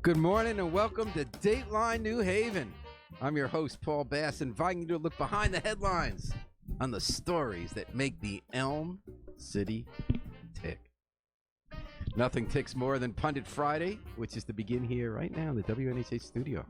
Good morning and welcome to Dateline New Haven. I'm your host, Paul Bass, inviting you to look behind the headlines on the stories that make the Elm City tick. Nothing ticks more than Pundit Friday, which is to begin here right now in the WNHH studio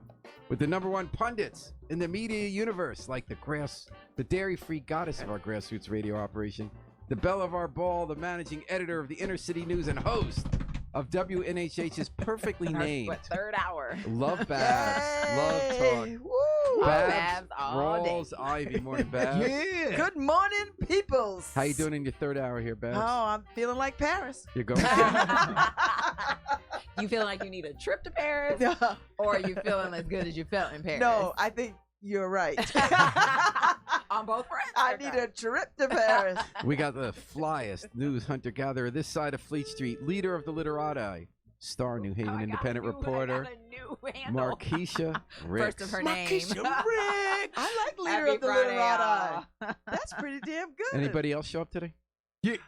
with the number one pundits in the media universe, like the dairy-free goddess of our grassroots radio operation, the belle of our ball, the managing editor of the Inner City News and host of WNHH's perfectly named third hour. Love Babs, Love Talk. Woo! Babs all day. Rawls Ivy. Morning, Babs. Yeah. Good morning, peoples. How you doing in your third hour here, Babs? Oh, I'm feeling like Paris. You're going. You feeling like you need a trip to Paris, or are you feeling as good as you felt in Paris? No, I think you're right. On both fronts. I need a trip to Paris. We got the flyest news hunter-gatherer this side of Fleet Street, leader of the Literati, star New Haven independent reporter, Markeisha Ricks. First of her name. Markeisha Ricks. I like leader Happy of the Friday, Literati. y'all. That's pretty damn good. Anybody else show up today? I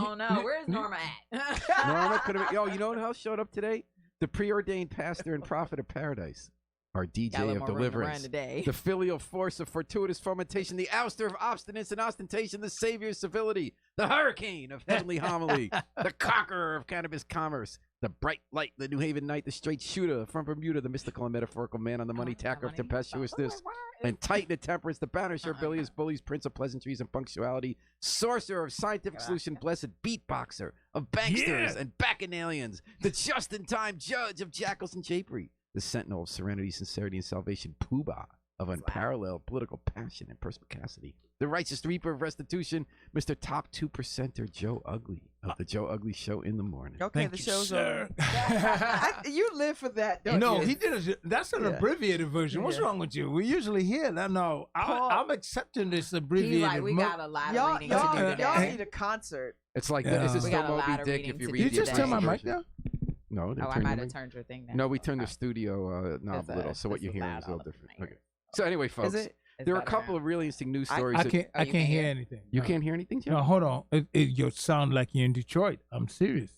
don't know. Where's Norma at? Norma could have. Yo, you know what else showed up today? The preordained pastor and prophet of paradise. Our DJ of deliverance, the filial force of fortuitous fomentation, the ouster of obstinance and ostentation, the savior of civility, the hurricane of heavenly homily, the conqueror of cannabis commerce, the bright light, the New Haven knight, the straight shooter from Bermuda, the mystical and metaphorical man on the money tacker of tempestuousness and titan of temperance, the banisher of bilious bullies, prince of pleasantries and punctuality, sorcerer of scientific solution, blessed beatboxer of banksters and bacchanalians, the just-in-time judge of jackals and japery, the sentinel of serenity, sincerity, and salvation, poobah of unparalleled political passion and perspicacity, the righteous reaper of restitution, Mr. Top 2%er Joe Ugly of the Joe Ugly Show in the morning. Okay, Thank the you, show's sir. over. You live for that, don't you? No, he did. That's an abbreviated version. What's wrong with you? We usually hear that. No, I'm accepting this abbreviated. He's like, we got a lot of reading to do today. Y'all need a concert. It's like, is this We still got a lot Moby of Dick reading if you to read do You the just turn my version? mic down. No, I might have turned your thing down. No, we turned the studio knob a little, so what you're hearing is a little different. Okay. So anyway, folks, there are a couple of really interesting news stories. I can't hear anything. You can't hear anything, Jim? No, hold on. You sound like you're in Detroit. I'm serious.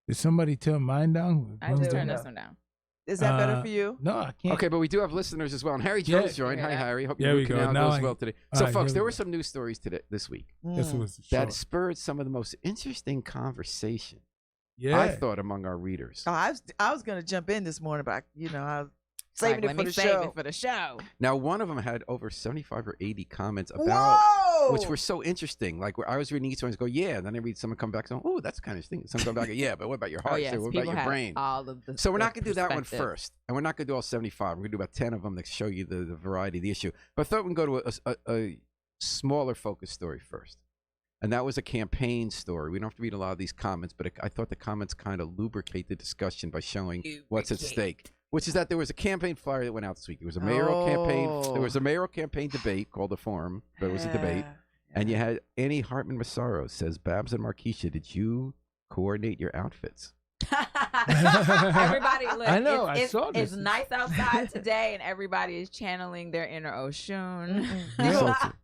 Did somebody turn mine down? I just turned this one down. Is that better for you? No, I can't. Okay, but we do have listeners as well. And Harry Jones joined. Hi, Harry. Hope There your we root go. canal Now goes well today. All So, right, folks, here there we were go. some news stories this week This was that spurred some of the most interesting conversation, yeah. I thought, among our readers. Oh, I was going to jump in this morning, but I was saving Let it me for the save show. it for the show. Now, one of them had over 75 or 80 comments about, Whoa! which were so interesting. Like, where I was reading each one, I go, yeah, and then I read someone come back saying, oh, that's kind of interesting. Some come back, yeah, but what about your heart? yes, What about your brain? All of the So we're not going to do that one perspective. first, and we're not going to do all 75. We're going to do about 10 of them that show you the variety of the issue. But I thought we can go to a smaller focus story first, and that was a campaign story. We don't have to read a lot of these comments, but I thought the comments kind of lubricate the discussion by showing what's at stake, which is that there was a campaign flyer that went out this week. There was a mayoral campaign. There was a mayoral campaign debate called the Forum. There was a debate, and you had Annie Hartman Massaro says, Babs and Markeisha, did you coordinate your outfits? Everybody, look, I know, It's, I saw it's this. nice outside today, and everybody is channeling their inner Oshun.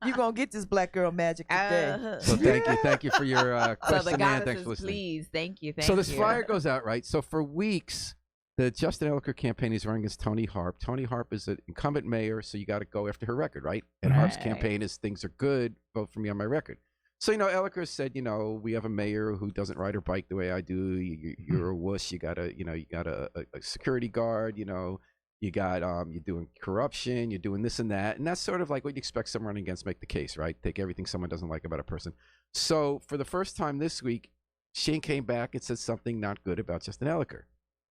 You gonna get this black girl magic today. So thank you for your So question, the and thanks goddesses, for listening. please, thank you. So this flyer goes out, right? So for weeks, the Justin Elicker campaign is running against Tony Harp. Tony Harp is an incumbent mayor, so you got to go after her record, right? And Harp's campaign is things are good, vote for me on my record. So, Elicker said, we have a mayor who doesn't ride her bike the way I do. You're a wuss. You got a security guard, you got, you're doing corruption, you're doing this and that. And that's sort of like what you expect someone running against make the case, right? Take everything someone doesn't like about a person. So for the first time this week, Shane came back and said something not good about Justin Elicker.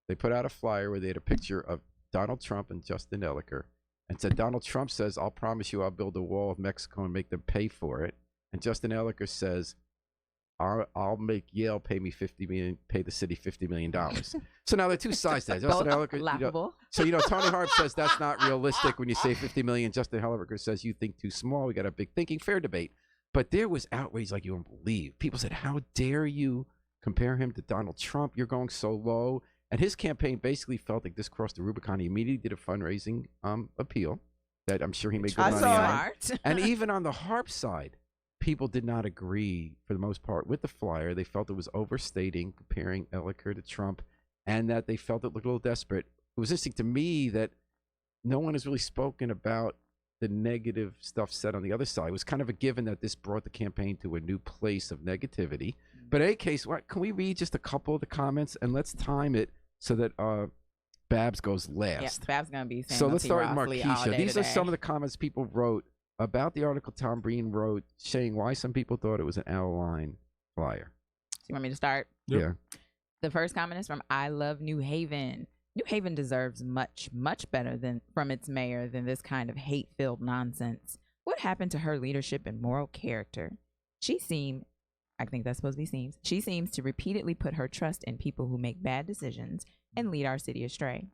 They put out a flyer where they had a picture of Donald Trump and Justin Elicker and said, Donald Trump says, I'll promise you I'll build a wall of Mexico and make them pay for it. And Justin Elicker says, I'll make Yale pay me pay the city $50 million. So now there are two sides to that. Justin Elicker, laughable. So Tony Harp says that's not realistic when you say $50 million. Justin Elicker says you think too small. We got a big thinking. Fair debate. But there was outrage like you won't believe. People said, how dare you compare him to Donald Trump? You're going so low. And his campaign basically felt like this crossed the Rubicon. He immediately did a fundraising appeal that I'm sure he made good money on. And even on the Harp side, people did not agree, for the most part, with the flyer. They felt it was overstating, comparing Elicker to Trump. and that they felt it looked a little desperate. It was interesting to me that no one has really spoken about the negative stuff said on the other side. It was kind of a given that this brought the campaign to a new place of negativity. But in any case, can we read just a couple of the comments, and let's time it so that Babs goes last. Yeah, Babs going to be saying so let's start with Markeisha. These are some of the comments people wrote about the article Tom Breen wrote, saying why some people thought it was an out-of-line flyer. So you want me to start? Yep. Yeah. The first comment is from I Love New Haven. New Haven deserves much, much better from its mayor than this kind of hate-filled nonsense. What happened to her leadership and moral character? She seems to repeatedly put her trust in people who make bad decisions and lead our city astray.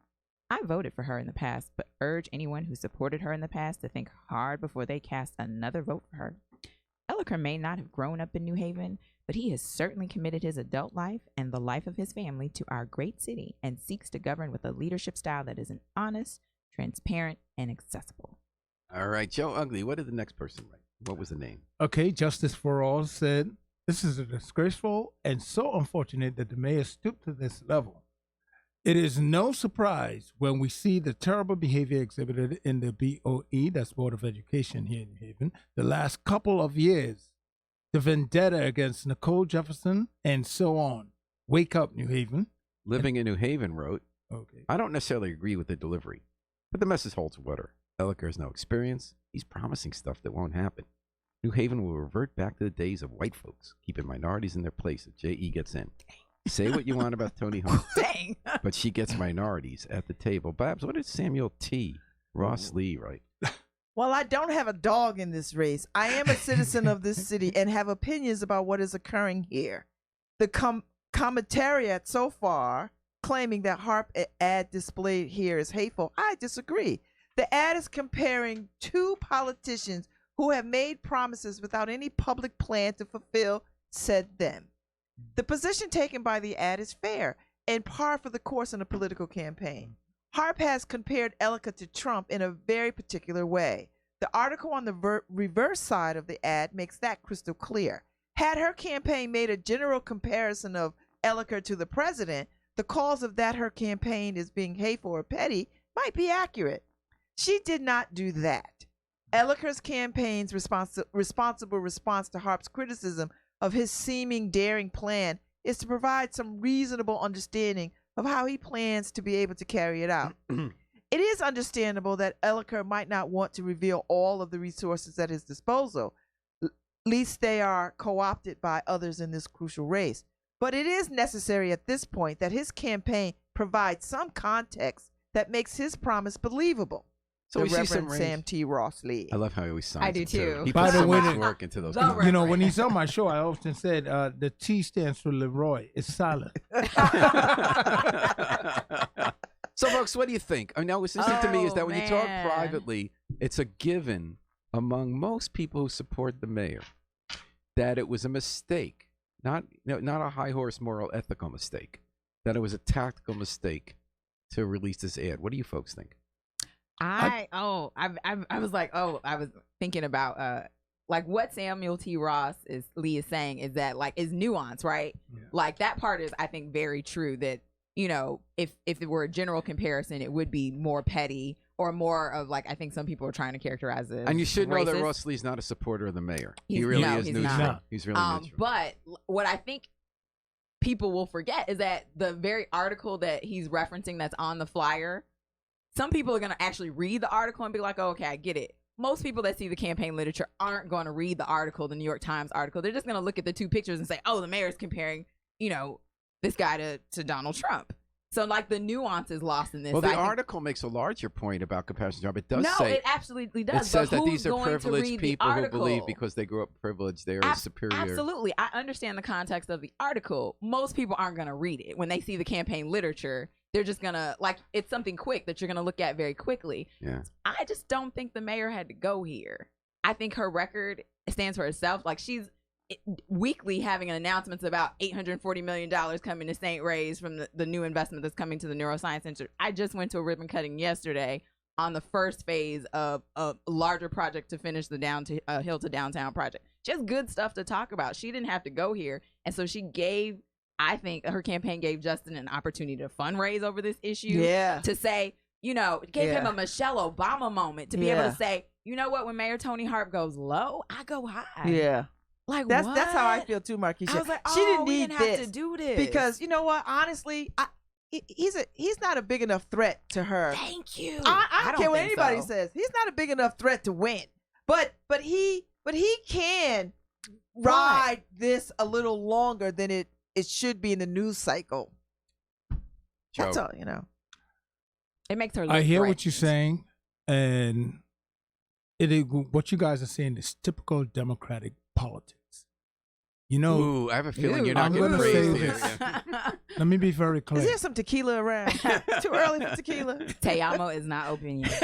I voted for her in the past, but urge anyone who supported her in the past to think hard before they cast another vote for her. Elliker may not have grown up in New Haven, but he has certainly committed his adult life and the life of his family to our great city and seeks to govern with a leadership style that is honest, transparent, and accessible. All right, Joe Ugly, what did the next person write? What was the name? Okay, Justice for All said, this is disgraceful and so unfortunate that the mayor stooped to this level. It is no surprise when we see the terrible behavior exhibited in the BOE, that's Board of Education here in New Haven, the last couple of years. The vendetta against Nicole Jefferson and so on. Wake up, New Haven. Living in New Haven wrote, okay. I don't necessarily agree with the delivery, but the message holds water. Elliker has no experience. He's promising stuff that won't happen. New Haven will revert back to the days of white folks, keeping minorities in their place if J.E. gets in. Say what you want about Tony Hart, but she gets minorities at the table. Babs, what did Samuel T. Ross Lee write? Well, I don't have a dog in this race. I am a citizen of this city and have opinions about what is occurring here. The commentariat so far claiming that Harp ad displayed here is hateful, I disagree. The ad is comparing two politicians who have made promises without any public plan to fulfill said them. The position taken by the ad is fair and par for the course in a political campaign. Harp has compared Elliker to Trump in a very particular way. The article on the reverse side of the ad makes that crystal clear. Had her campaign made a general comparison of Elliker to the president, the cause of that her campaign is being hateful or petty might be accurate. She did not do that. Elliker's campaign's responsible response to Harp's criticism of his seeming daring plan is to provide some reasonable understanding of how he plans to be able to carry it out. It is understandable that Elliker might not want to reveal all of the resources at his disposal, lest they are co-opted by others in this crucial race. But it is necessary at this point that his campaign provide some context that makes his promise believable. So the Reverend Sam T. Ross Lee. I love how he always signs I do it, too. He By puts the so way, much work into those. You know, when he's on my show, I often said the T stands for Leroy. It's silent. So, folks, what do you think? I know what's interesting to me is that when you talk privately, it's a given among most people who support the mayor that it was a mistake, not a high horse moral ethical mistake, that it was a tactical mistake to release this ad. What do you folks think? I was thinking about like what Samuel T. Ross Lee is saying is that like is nuance, right? Yeah. Like that part is I think very true that, you know, if it were a general comparison, it would be more petty or more of like I think some people are trying to characterize it. And you should know racist. that Ross Lee's not a supporter of the mayor. He really is neutral. Not. He's really neutral. But what I think people will forget is that the very article that he's referencing that's on the flyer, some people are going to actually read the article and be like, oh, okay, I get it. Most people that see the campaign literature aren't going to read the article, the New York Times article. They're just going to look at the two pictures and say, oh, the mayor's comparing, you know, this guy to Donald Trump. So, like, the nuance is lost in this. Well, the article makes a larger point about comparison to Trump. It does say... No, it absolutely does. It says but that these are going to privileged read people the who article? believe because they grew up privileged, they are superior. Absolutely. I understand the context of the article. Most people aren't going to read it. When they see the campaign literature, they're just going to, like, it's something quick that you're going to look at very quickly. Yeah. I just don't think the mayor had to go here. I think her record stands for herself. Like, she's weekly having announcements about $840 million coming to St. Ray's from the new investment that's coming to the Neuroscience Center. I just went to a ribbon cutting yesterday on the first phase of a larger project to finish the Hill to Downtown project. She has good stuff to talk about. She didn't have to go here. And so she gave I think her campaign gave Justin an opportunity to fundraise over this issue. Yeah. To say, gave him Yeah. a Michelle Obama moment to be able to say, you know what, when Mayor Tony Harp goes low, I go high. Yeah. Like, That's what? how I feel too, Marquisha. I was like, she didn't we need didn't this have to do this. because you know what? Honestly, he's not a big enough threat to her. Thank you. I don't care what think anybody so. says. He's not a big enough threat to win. But he can ride this a little longer than it should be in the news cycle. That's Joe. all. It makes her look I hear great. what you're saying, and what you guys are saying is typical Democratic politics. Ooh, I have a feeling you're not I'm getting gonna praised say here. this. Yeah. Let me be very clear. Is there some tequila around? Too early for tequila. Te Amo is not open yet.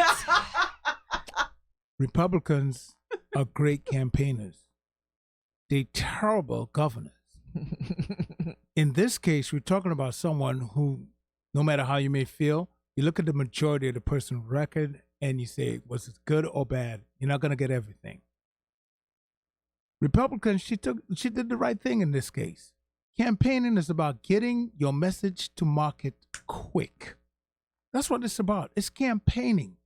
Republicans are great campaigners. They're terrible governors. In this case, we're talking about someone who, no matter how you may feel, you look at the majority of the person's record and you say, was it good or bad? You're not going to get everything. Republicans, she did the right thing in this case. Campaigning is about getting your message to market quick. That's what it's about. It's campaigning.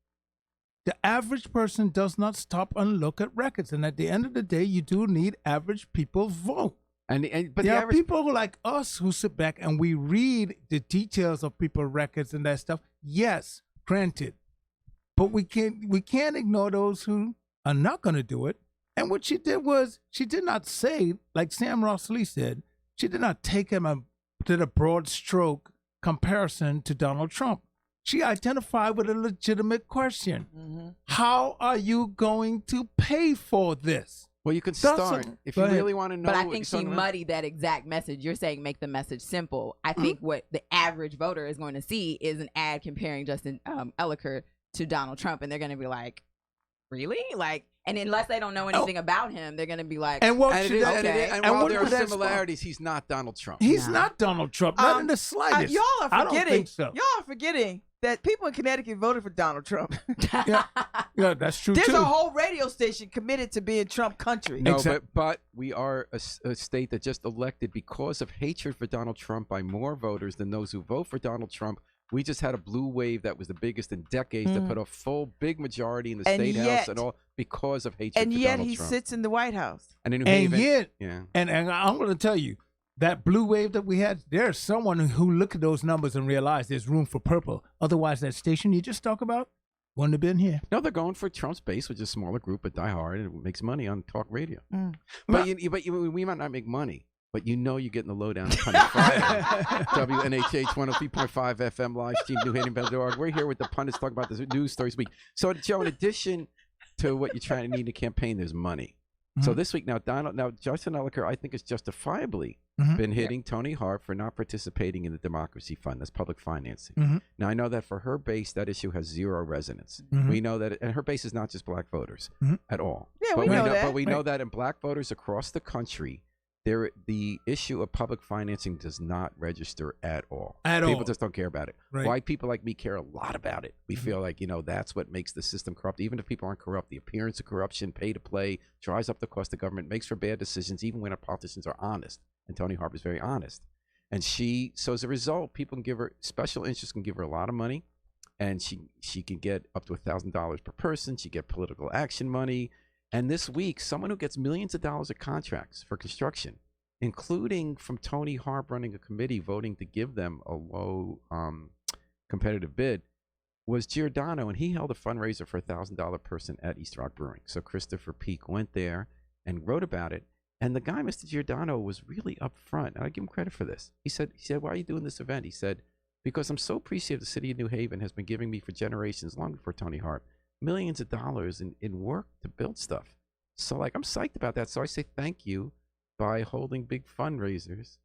The average person does not stop and look at records. And at the end of the day, you do need average people vote. But there the are average people who like us who sit back and we read the details of people's records and that stuff. Yes, granted. But we can't ignore those who are not going to do it. And what she did was she did not say, like Sam Ross Lee said, she did not take him and did a broad stroke comparison to Donald Trump. She identified with a legitimate question. Mm-hmm. How are you going to pay for this? Well, you can That's start if go you ahead. really want to know. But I what think you're she talking about. muddied that exact message. You're saying make the message simple. I think what the average voter is going to see is an ad comparing Justin Elliker to Donald Trump, and they're going to be like, really? Like, and unless they don't know anything about him, they're going to be like, And what And, she it is, did, and, it is, Okay. and And while what there are would that similarities, he's not Donald Trump. he's No. not Donald Trump, not in the slightest. Y'all are I don't forgetting. think so. Y'all are forgetting that people in Connecticut voted for Donald Trump. Yeah, that's true There's too. a whole radio station committed to being Trump country. No, Exact- but we are a state that just elected because of hatred for Donald Trump by more voters than those who vote for Donald Trump. We just had a blue wave that was the biggest in decades that put a full big majority in the And state yet- house and all because of hatred And for yet Donald he Trump. sits in the White House. And in New and Haven, yet, yeah. and I'm going to tell you, that blue wave that we had, there's someone who look at those numbers and realize there's room for purple. Otherwise, that station you just talk about wouldn't have been here. No, they're going for Trump's base, which is a smaller group, but die hard, and it makes money on talk radio. Mm. But we might not make money, but you're getting the lowdown. WNHH 103.5 FM live stream, NewHavenBell.org. We're here with the pundits talking about the news stories week. So, Joe, in addition to what you're trying to need in a campaign, there's money. So this week now, Justin Elliker, I think, has justifiably been hitting Tony Harp for not participating in the Democracy Fund. That's public financing. Now, I know that for her base, that issue has zero resonance. We know that, and her base is not just black voters at all. Yeah, but we know that. But we know that in black voters across the country, the issue of public financing does not register at all. People just don't care about it. Right. White people like me care a lot about it. We feel like, that's what makes the system corrupt. Even if people aren't corrupt, the appearance of corruption, pay to play, drives up the cost of government, makes for bad decisions, even when our politicians are honest. And Tony Harp is very honest. And so as a result, people can give her, special interests can give her a lot of money. And she can get up to $1,000 per person. She get political action money. And this week, someone who gets millions of dollars of contracts for construction, including from Tony Harp running a committee voting to give them a low competitive bid, was Giordano, and he held a fundraiser for $1,000 person at East Rock Brewing. So Christopher Peak went there and wrote about it. And the guy, Mr. Giordano, was really upfront. And I give him credit for this. He said, why are you doing this event? He said, because I'm so appreciative the city of New Haven has been giving me for generations, long before Tony Harp, millions of dollars in work to build stuff. So I'm psyched about that. So I say thank you by holding big fundraisers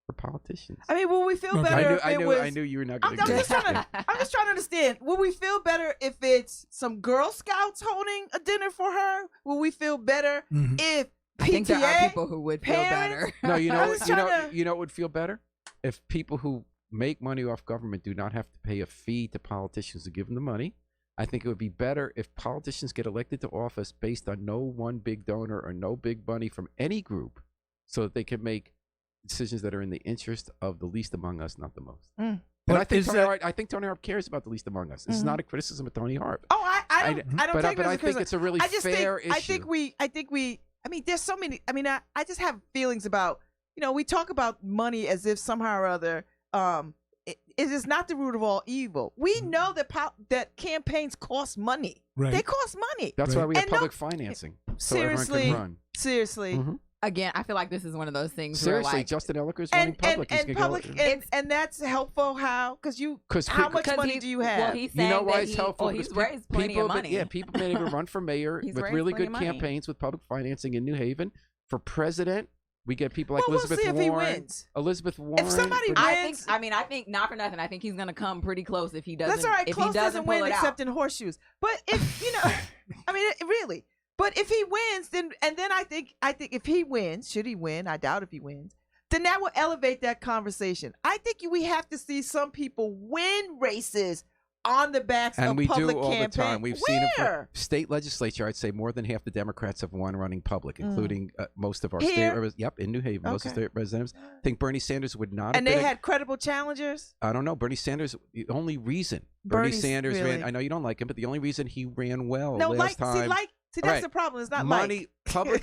for politicians. I mean, will we feel Okay. better if it was... I knew you were not going I'm to just trying to understand. Will we feel better if it's some Girl Scouts holding a dinner for her? Will we feel better if PTA? I think there are people who would feel parents? better. No, you I know, was you trying to- know what would feel better? If people who make money off government do not have to pay a fee to politicians to give them the money. I think it would be better if politicians get elected to office based on no one big donor or no big money from any group, so that they can make decisions that are in the interest of the least among us, not the most. Mm. And But I think Tony Harp cares about the least among us. This is not a criticism of Tony Harp. Oh, I don't But take it as I a think criticism. it's a really I just fair think, issue. I think we. I mean, there's so many. I mean, I just have feelings about. We talk about money as if somehow or other, it is not the root of all evil. We know that that campaigns cost money. Right. They cost money. That's why we have And no- public financing. So everyone Seriously, can run. seriously. Mhm. Again, I feel like this is one of those things where Seriously, like Justin Ellicker's running public. He's and gonna public go, and that's helpful. How? Because how much because money he- do you have? Well, he's You saying know why that it's helpful? He's Because raised plenty people of have money. been, people been able to run for mayor He's with raised really plenty good of money. campaigns with public financing in New Haven. For president, we get people like Well, we'll Elizabeth see if he Warren. wins. Elizabeth Warren. somebody but- wins- I think not for nothing. I think he's gonna come pretty close if he doesn't. That's all right. If Close he doesn't doesn't win pull it except out. in horseshoes. But if I mean, really. But if he wins, then I think if he wins, should he win? I doubt if he wins. Then that will elevate that conversation. I think we have to see some people win races on the backs And of we public do all campaign. the time. We've seen it for Where? state legislature. I'd say more than half the Democrats have won running public, including most of our Here? state. In New Haven, most of Okay. state representatives. I think Bernie Sanders would not. And have they been had credible challengers. I don't know. Bernie Sanders. The only reason Bernie Bernie's Sanders really- ran. I know you don't like him, but the only reason he ran well No, last time. See, All that's right. the problem. It's not money, like. public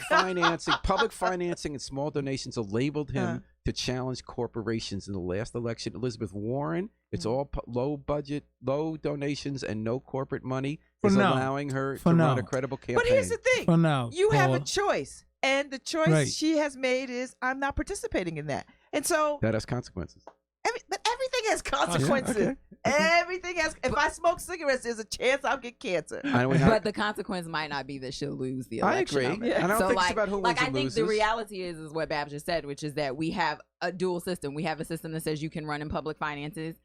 financing, and small donations labeled him to challenge corporations in the last election. Elizabeth Warren, it's all low budget, low donations, and no corporate money For is now. allowing her For to now. run a credible campaign. But here's the thing. For now, You have a Paul. choice. And the choice Right. she has made is I'm not participating in that. And so That has consequences. but everything has consequences. okay. Everything has. If I smoke cigarettes, there's a chance I'll get cancer. I know we're not- But the consequence might not be that she'll lose the I election. agree. of it. Yeah. I don't So, think like, it's about who like wins I and think loses. the reality is what Babs just said, which is that we have a dual system. We have a system that says you can run in public financing,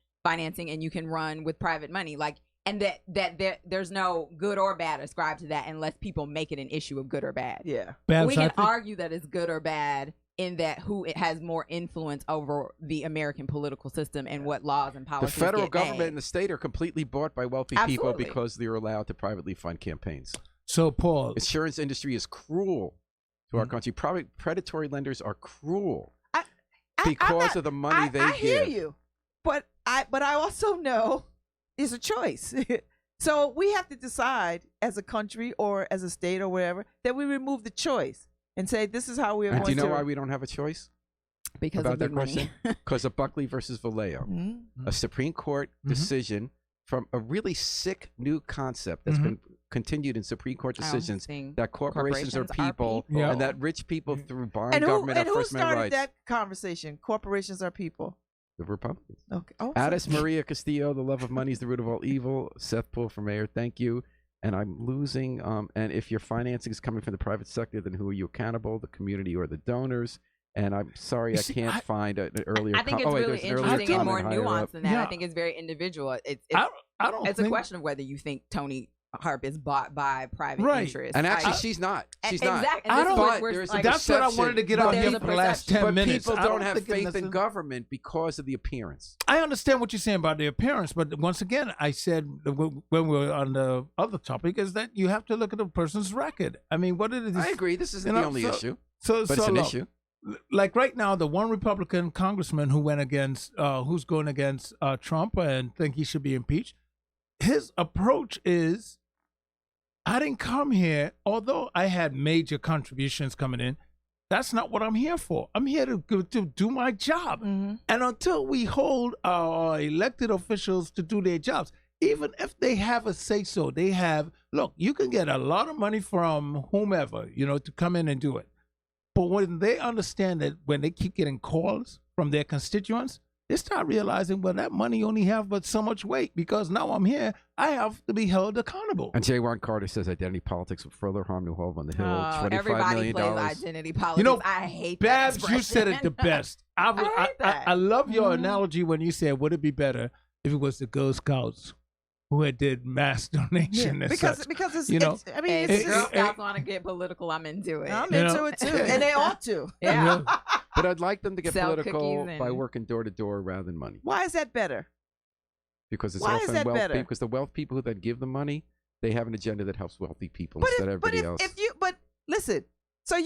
and you can run with private money. Like, and that there's no good or bad ascribed to that unless people make it an issue of good or bad. Yeah. Babs, We I can think- argue that it's good or bad in that who it has more influence over the American political system and what laws and the policies federal get government made. and the state are completely bought by wealthy people Absolutely. because they're allowed to privately fund campaigns. So, Paul, Insurance industry is cruel to our country. Predatory lenders are cruel because of the money they I give. hear you, but I also know it's a choice. So we have to decide as a country or as a state or whatever that we remove the choice and say this is how we are And going do you know to. why we don't have a choice because about of that the money. question? Because of Buckley versus Vallejo, Mhm. a Supreme Court decision from a really sick new concept that's Mhm. been continued in Supreme Court decisions that corporations are people Yeah. and that rich people through buying And who, government and have who First Amendment started rights. that conversation? Corporations are people. The Republicans. Okay. Oh, Addis Maria Castillo, the love of money is the root of all evil. Seth Poole for mayor, thank you. And I'm losing. And if your financing is coming from the private sector, then who are you accountable? The community or the donors? And I'm sorry, You I see, can't find an earlier. I think it's oh, wait, really there's an earlier interesting and more comment higher up. nuanced than that. Yeah. I think it's very individual. It's I don't it's a think, question of whether you think Tony Harp is bought by private Right. interests. And actually, I- she's not. She's and- not. exactly. I And this is don't- what we're there's a like, That's what I perception. wanted to get But out there's here a for the last perception. 10 But minutes. people I don't have think faith in necessary- government because of the appearance. I understand what you're saying about the appearance, but once again, I said when we were on the other topic is that you have to look at a person's record. I mean, what it is. I agree. This isn't you the know, only so- issue, So, but it's an look, issue. Like right now, the one Republican congressman who went against, who's going against Trump and think he should be impeached, his approach is, I didn't come here, although I had major contributions coming in. That's not what I'm here for. I'm here to do my job. Mhm. And until we hold our elected officials to do their jobs, even if they have a say so, they have, look, you can get a lot of money from whomever, to come in and do it. But when they understand that when they keep getting calls from their constituents, they start realizing, well, that money only have but so much weight because now I'm here. I have to be held accountable. And J. Ron Carter says identity politics will further harm New Hope on the Hill. $25 everybody million. plays identity politics. I hate that Babs, you said it the best. I hate that. I love your Mhm. analogy when you said, would it be better if it was the Girl Scouts who had did mass donation and because such? it's, You know, it's I mean If it's the Girl just, Scouts want to get political, I'm into it. I'm You into know, it too, and they ought to. Yeah. But I'd like them to get Sell political cookies by and- working door to door rather than money. Why is that better? Because it's Why is often that wealth better? because the wealth people that give the money, they have an agenda that helps wealthy people But instead of if, but everybody else. if you but listen, so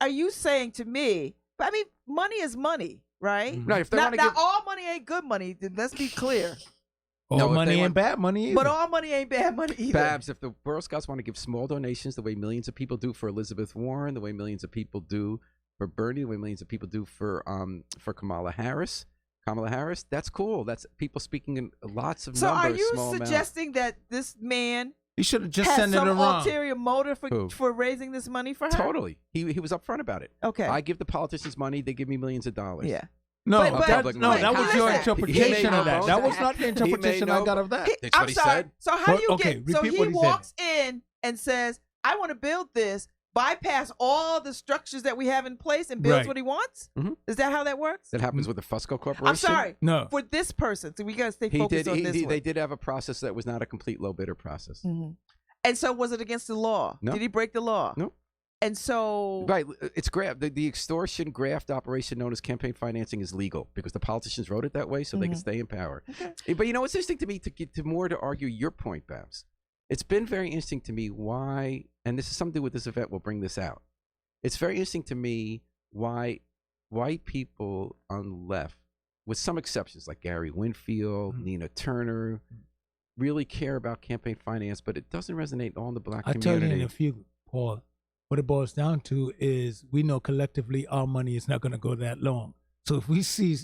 are you saying to me I mean, money is money, right? No, if they Now, want to give, all money ain't good money. Let's be clear. All No, if money they ain't want- bad money either. But all money ain't bad money either. Babs, if the Girl Scouts want to give small donations the way millions of people do for Elizabeth Warren, the way millions of people do for Bernie, the way millions of people do for Kamala Harris, that's cool. That's people speaking in lots of So numbers. are you small suggesting that this man he should have just has sent it some around. ulterior motive Who? for raising this money for her? Totally. He was upfront about it. Okay. I give the politicians money; they give me millions of dollars. Yeah. No, But- that, but- no, that was listen, your he interpretation made no of that. bones. That was not the He made interpretation I no got of that. That's I'm what he sorry. said. So how do you Okay, get? So repeat he what he said. walks in and says, "I want to build this." Bypass all the structures that we have in place and builds Right. what he wants. Mhm. Is that how that works? That happens with the Fusco Corporation. I'm sorry. No. For this person, so we gotta stay He focused did. on this one. They did have a process that was not a complete low bidder process. Mhm. And so, was it against the law? No. Did he break the law? No. And so, Right, it's graft. The extortion graft operation known as campaign financing is legal because the politicians wrote it that way so they can stay in power. Okay. But you know what's interesting to me to get to more to argue your point, Babs. It's been very interesting to me why, and this is something to do with this event. We'll bring this out. It's very interesting to me why white people on the left, with some exceptions like Gary Winfield, Nina Turner, really care about campaign finance, but it doesn't resonate on the black I tell community. you in a few, Paul, what it boils down to is we know collectively our money is not going to go that long. So if we see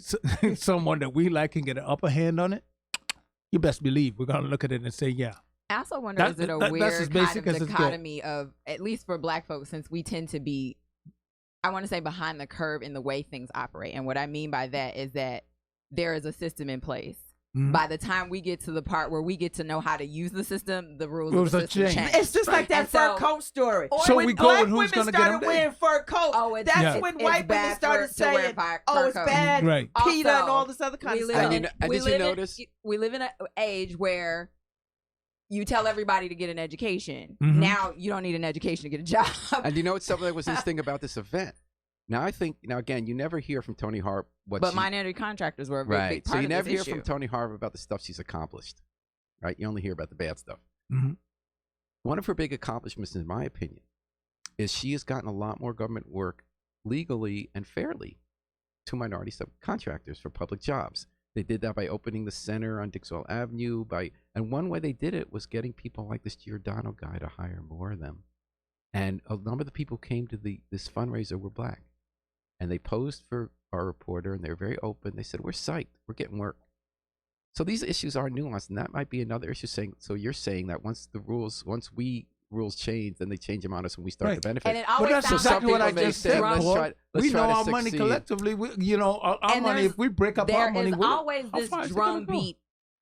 someone that we like and get an upper hand on it, you best believe we're going to look at it and say, yeah. I also wonder, is it a that's as weird kind basic as of it's get. dichotomy of, at least for black folks, since we tend to be, I want to say, behind the curve in the way things operate. And what I mean by that is that there is a system in place. Mhm. By the time we get to the part where we get to know how to use the system, the rules Rules of the are system changed. change. it's just like that And fur so- coat story. So when we go black with who's women gonna get 'em started big. wearing fur coats, Oh, it's, that's Yeah. when it's white women bad started to wear saying, fur "Oh, it's coats. bad, Right. PETA and Also, all this other kind we of live stuff." in, And we did you live notice? we live in an age where you tell everybody to get an education. Mhm. Now you don't need an education to get a job. And you know what's something that was interesting about this event? Now again, you never hear from Tony Harp what But she, minority contractors were a very big right. part So you of never this hear issue. from Tony Harp about the stuff she's accomplished, right? You only hear about the bad stuff. Mhm. One of her big accomplishments, in my opinion, is she has gotten a lot more government work legally and fairly to minority subcontractors for public jobs. They did that by opening the center on Dixwell Avenue. And one way they did it was getting people like this Giordano guy to hire more of them. And a number of the people who came to this fundraiser were black. And they posed for our reporter, and they were very open. They said, "We're psyched. We're getting work." So these issues are nuanced, and that might be another issue. So you're saying that once rules change, then they change them on us when we start Right. to benefit. And it Well, always that's sounds exactly like what I people just make said, drunk- Paul. let's We know try to our money succeed. collectively. Our And money, there's- if we break up There our money, is with it, always how this far is it gonna drum go? beat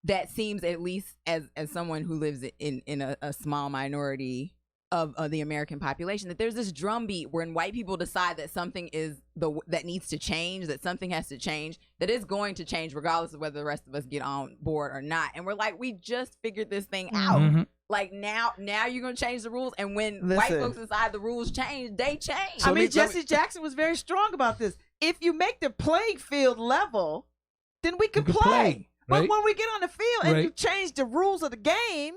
that seems, at least as someone who lives in a small minority of the American population, that there's this drum beat when white people decide that something is that needs to change, that something has to change, that is going to change regardless of whether the rest of us get on board or not. And we're like, we just figured this thing out. Mhm. Like now you're gonna change the rules, and when white Listen. folks decide the rules change, they change. So I mean, let me- Jesse Jackson was very strong about this. If you make the playing field level, then we can can play. play, But right? when we get on the field and you Right. change the rules of the game,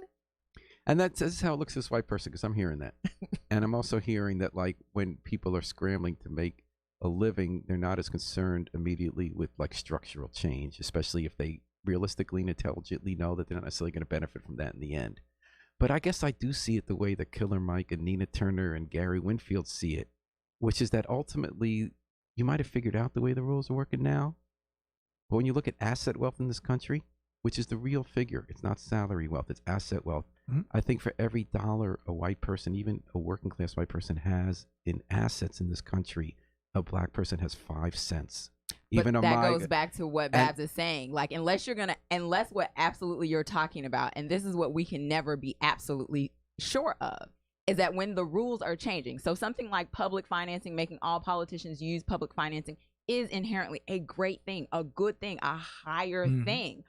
And that's how it looks to this white person, because I'm hearing that. And I'm also hearing that, like, when people are scrambling to make a living, they're not as concerned immediately with, like, structural change, especially if they realistically and intelligently know that they're not necessarily going to benefit from that in the end. But I guess I do see it the way that Killer Mike and Nina Turner and Gary Winfield see it, which is that ultimately you might have figured out the way the rules are working now. But when you look at asset wealth in this country, which is the real figure, it's not salary wealth, it's asset wealth. Mhm. I think for every dollar a white person, even a working class white person, has in assets in this country, a black person has 5 cents. Even but a that MAGA goes back to what Babs is saying. Like, unless what absolutely you're talking about, and this is what we can never be absolutely sure of, is that when the rules are changing, so something like public financing, making all politicians use public financing, is inherently a great thing, a good thing, a higher Mhm. thing.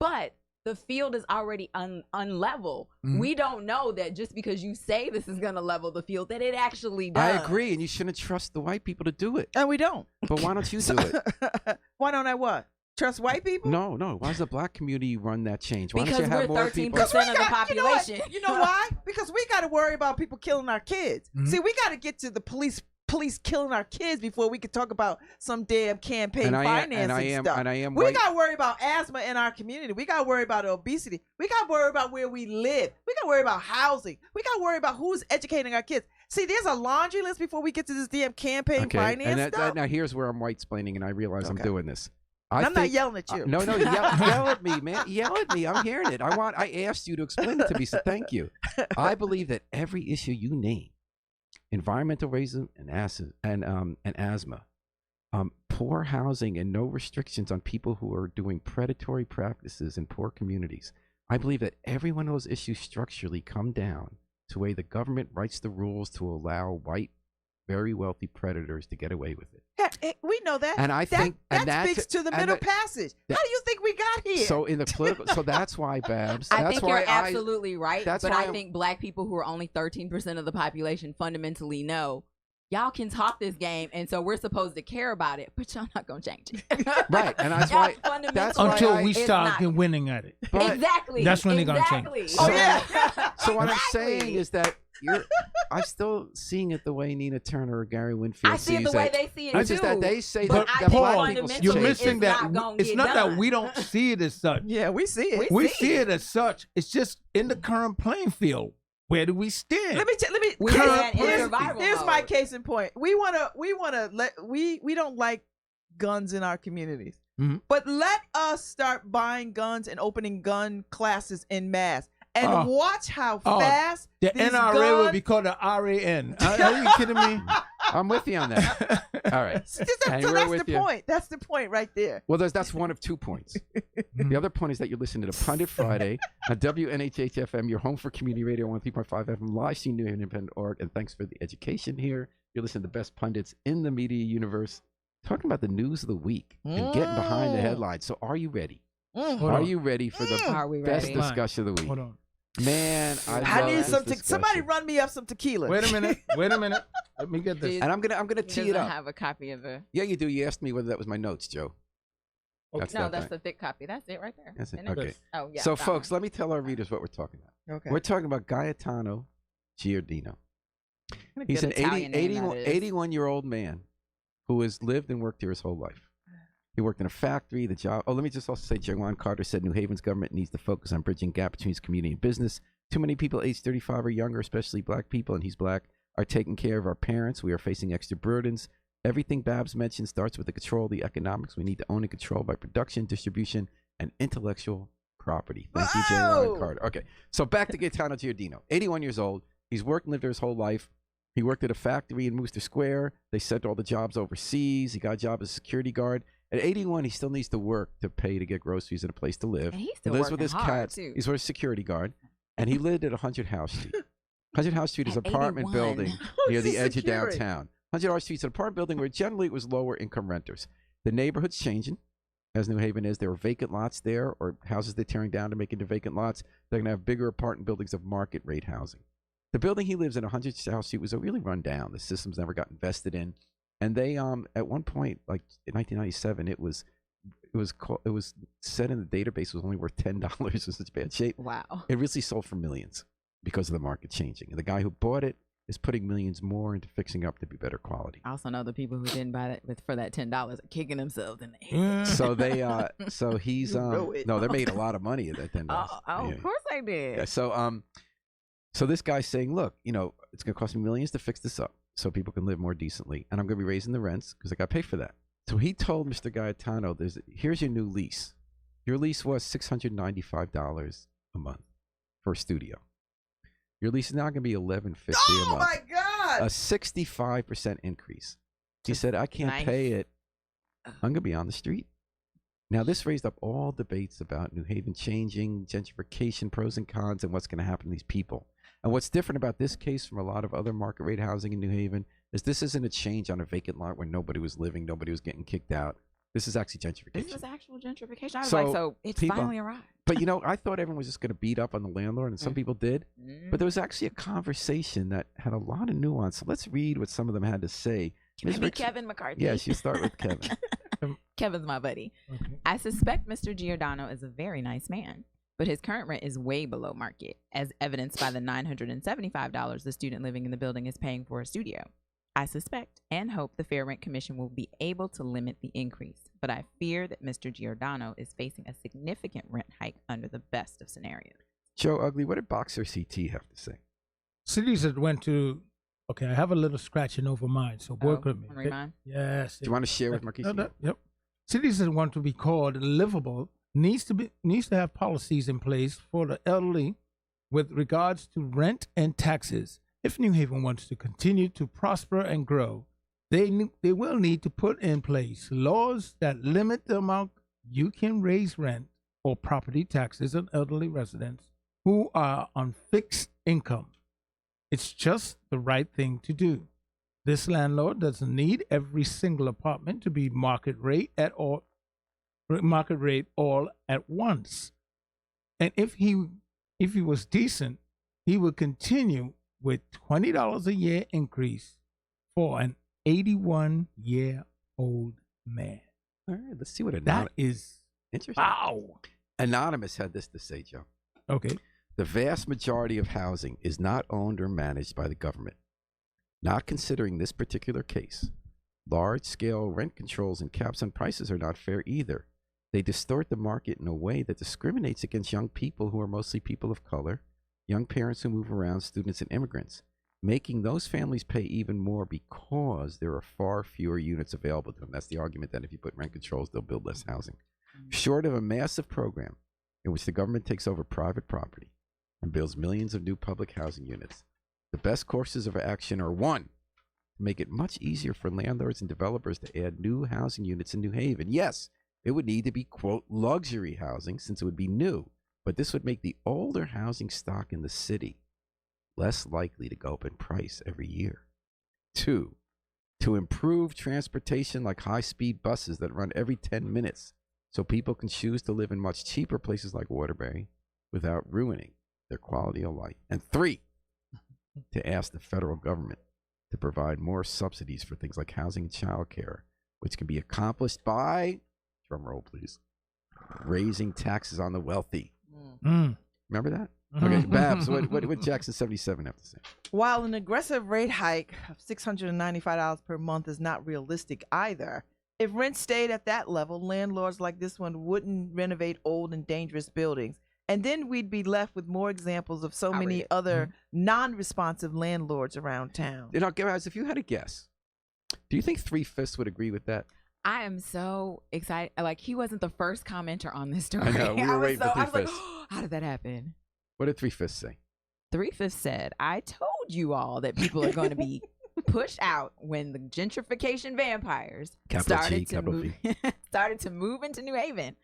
But the field is already unlevel. Mhm. We don't know that just because you say this is going to level the field, that it actually does. I agree, and you shouldn't trust the white people to do it. and we don't. But why don't you do it? Why don't I what? Trust white people? No. Why does the black community run that change? Why Because don't you have we're more 13% people? of the You know what? population. You know why? Because we got to worry about people killing our kids. Mhm. See, we got to get to the police police killing our kids before we could talk about some damn campaign and I financing am, stuff. and I am. We right. got to worry about asthma in our community. We got to worry about obesity. We got to worry about where we live. We got to worry about housing. We got to worry about who's educating our kids. See, there's a laundry list before we get to this damn campaign finance stuff. Now here's where I'm white-splaining, and I realize I'm doing this. I'm not yelling at you. No, yell at me, man. Yell at me. I'm hearing it. I asked you to explain it to me, so thank you. I believe that every issue you name, environmental racism and asthma, poor housing and no restrictions on people who are doing predatory practices in poor communities. I believe that every one of those issues structurally come down to the way the government writes the rules to allow white, very wealthy predators to get away with it. We know that. And I think that speaks to the middle passage. How do you think we got here? So in the political, so that's why, Babs. I that's think why you're absolutely right. That's but why I think black people who are only 13% of the population fundamentally know y'all can talk this game, and so we're supposed to care about it, but y'all not gonna change it. Right, and that's why. Until we start winning at it. But exactly. That's when they're gonna change. So, Oh yeah. So what I'm saying is that I'm still seeing it the way Nina Turner or Gary Winfield I see it sees the way they see it Which too. is that they say But that I think black people fundamentally You're change. missing it's that. not gonna It's get not done. that we don't see it as such. Yeah, we see it. We see it as such. It's just in the current playing field. Where do we stand? Let me. We stand in survival Here's mode. my case in point. We don't like guns in our communities, but let us start buying guns and opening gun classes en masse, and watch how fast the these NRA would be called the RAN. Are you kidding me? I'm with you on that. All right. So that's the point. That's the point right there. Well, that's one of 2 points. The other point is that you're listening to Pundit Friday on WNHH-FM, your home for community radio, 103.5 FM, live stream New Independent org. And thanks for the education here. You're listening to the best pundits in the media universe, talking about the news of the week and getting behind the headlines. So are you ready? Are you ready for the best discussion of the week? Hold on. Man, I need some. discussion. Somebody run me up some tequila. Wait a minute. Let me get this. And I'm gonna tee it up. Have a copy of it. Yeah, you do. You asked me whether that was my notes, Joe. Okay. No, that's the thick copy. That's it right there. That's it. Isn't it? Okay. Oh yeah. So, that folks, one. let me tell our readers what we're talking about. Okay. We're talking about Gaetano Giordino. What a He's good an Italian name that is. 81-year-old man who has lived and worked here his whole life. He worked in a factory, the job. Oh, let me just also say, Jawan Carter said New Haven's government needs to focus on bridging gap between its community and business. Too many people aged 35 or younger, especially black people, and he's black, are taking care of our parents. We are facing extra burdens. Everything Babs mentioned starts with the control of the economics. We need to own and control by production, distribution, and intellectual property. Thank you, Jawan Carter. Okay, so back to Gaetano Giordino, 81 years old. He's worked and lived there his whole life. He worked at a factory in Wooster Square. They sent all the jobs overseas. He got a job as a security guard. At 81, he still needs to work to pay to get groceries and a place to live. And he's He still lives with working his hard, cat. too. He's a security guard. And he lived at 100 House Street. 100 House Street is an At apartment 81. building near the edge of downtown. 100 House Street is an apartment building where generally it was lower income renters. The neighborhood's changing, as New Haven is. There are vacant lots there, or houses they're tearing down to make into vacant lots. They're going to have bigger apartment buildings of market rate housing. The building he lives in, 100 House Street, was really run down. The systems never got invested in. And they, at one point, like in 1997, it was said in the database was only worth $10. It was in such bad shape. Wow. It really sold for millions because of the market changing. And the guy who bought it is putting millions more into fixing up to be better quality. I also know the people who didn't buy that for that $10 are kicking themselves in the head. So they, so he's, You know it. no, they made a lot of money at that $10. Oh, Yeah. of course I did. Yeah, so this guy's saying, look, it's going to cost me millions to fix this up so people can live more decently, and I'm going to be raising the rents because I got to pay for that. So he told Mr. Gaetano, here's your new lease. Your lease was $695 a month for a studio. Your lease is now going to be $1,150 a month. Oh my God! A 65% increase. He said, I can't Nice. pay it. I'm going to be on the street. Now, this raised up all debates about New Haven changing, gentrification, pros and cons, and what's going to happen to these people. And what's different about this case from a lot of other market rate housing in New Haven is this isn't a change on a vacant lot where nobody was living, nobody was getting kicked out. This is actually gentrification. This is actual gentrification. I was So, like, so it's people- finally arrived. But, I thought everyone was just going to beat up on the landlord, and some people did. But there was actually a conversation that had a lot of nuance. So let's read what some of them had to say. Ms. Maybe Ricks- Kevin McCarthy. Yeah, she'll start with Kevin. Kevin's my buddy. Okay. I suspect Mr. Giordano is a very nice man, but his current rent is way below market, as evidenced by the $975 the student living in the building is paying for a studio. I suspect and hope the Fair Rent Commission will be able to limit the increase, but I fear that Mr. Giordano is facing a significant rent hike under the best of scenarios. Joe Ugly, what did Boxer CT have to say? Cities that went to, okay, I have a little scratching over mine, so work with me. Wanna read mine? Yes. Do you want to share with Marquise? Yep. Cities that want to be called livable needs to have policies in place for the elderly with regards to rent and taxes. If New Haven wants to continue to prosper and grow, they will need to put in place laws that limit the amount you can raise rent or property taxes on elderly residents who are on fixed income. It's just the right thing to do. This landlord doesn't need every single apartment to be market rate all at once. And if he was decent, he would continue with $20 a year increase for an 81-year-old man. All right, let's see what That is interesting. wow. Anonymous had this to say, Joe. Okay. The vast majority of housing is not owned or managed by the government. Not considering this particular case, large-scale rent controls and caps on prices are not fair either. They distort the market in a way that discriminates against young people who are mostly people of color, young parents who move around, students and immigrants, making those families pay even more because there are far fewer units available to them. That's the argument that if you put rent controls, they'll build less housing. Short of a massive program in which the government takes over private property and builds millions of new public housing units, the best courses of action are: one, to make it much easier for landlords and developers to add new housing units in New Haven. Yes, it would need to be, quote, luxury housing since it would be new, but this would make the older housing stock in the city less likely to go up in price every year. Two, to improve transportation like high-speed buses that run every 10 minutes so people can choose to live in much cheaper places like Waterbury without ruining their quality of life. And three, to ask the federal government to provide more subsidies for things like housing and childcare, which can be accomplished by, drum roll please, raising taxes on the wealthy. Remember that? Okay, Babs, what did Jackson 77 have to say? While an aggressive rate hike of $695 per month is not realistic either, if rent stayed at that level, landlords like this one wouldn't renovate old and dangerous buildings. And then we'd be left with more examples of so many other non-responsive landlords around town. You know, guys, if you had a guess, do you think 3/5 would agree with that? I am so excited. Like, he wasn't the first commenter on this story. I know, we were waiting for I was like, 3/5. oh, how did that happen? What did 3/5 say? 3/5 said, I told you all that people are going to be pushed out when the gentrification vampires started to move into New Haven.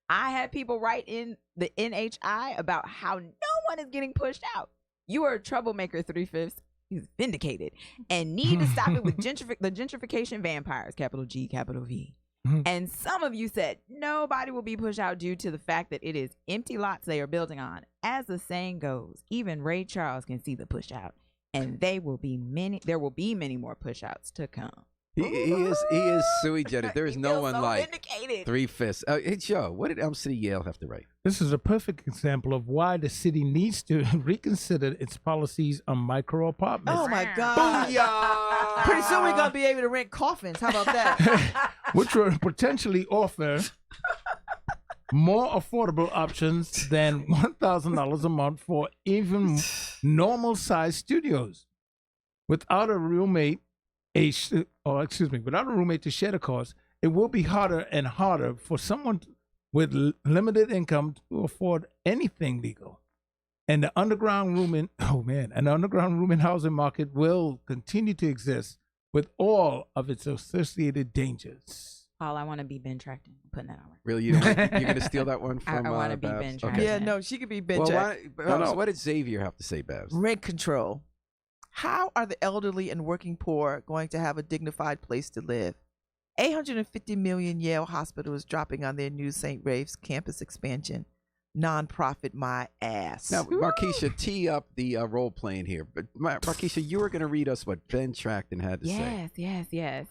I had people write in the NHI about how no one is getting pushed out. You are a troublemaker, 3/5. He's vindicated and need to stop it with the gentrification vampires, capital G, capital V. And some of you said nobody will be pushed out due to the fact that it is empty lots they are building on. As the saying goes, even Ray Charles can see the push out, and there will be many more push outs to come. He is sui generis. There is no one like vindicated. 3/5. Hey, Joe, what did Elm City Yale have to write? This is a perfect example of why the city needs to reconsider its policies on micro apartments. Oh my God. Booyah! Pretty soon we're going to be able to rent coffins. How about that? Which will potentially offer more affordable options than $1,000 a month for even normal-sized studios. Without a roommate to share the cost, it will be harder and harder for someone with limited income to afford anything legal. And the underground rooming housing market will continue to exist with all of its associated dangers. All I want to be Ben Tracton. Putting that on. Really, you're going to steal that one from I want to be Babs? Ben Okay. Tracton. Yeah, no, she could be bench. What did Xavier have to say, Babs? Rent control. How are the elderly and working poor going to have a dignified place to live? $850 million Yale Hospital is dropping on their new St. Rave's campus expansion. Nonprofit my ass. Now, Markeisha, tee up the role playing here. But Markeisha, you were going to read us what Ben Tracton had to say. Yes.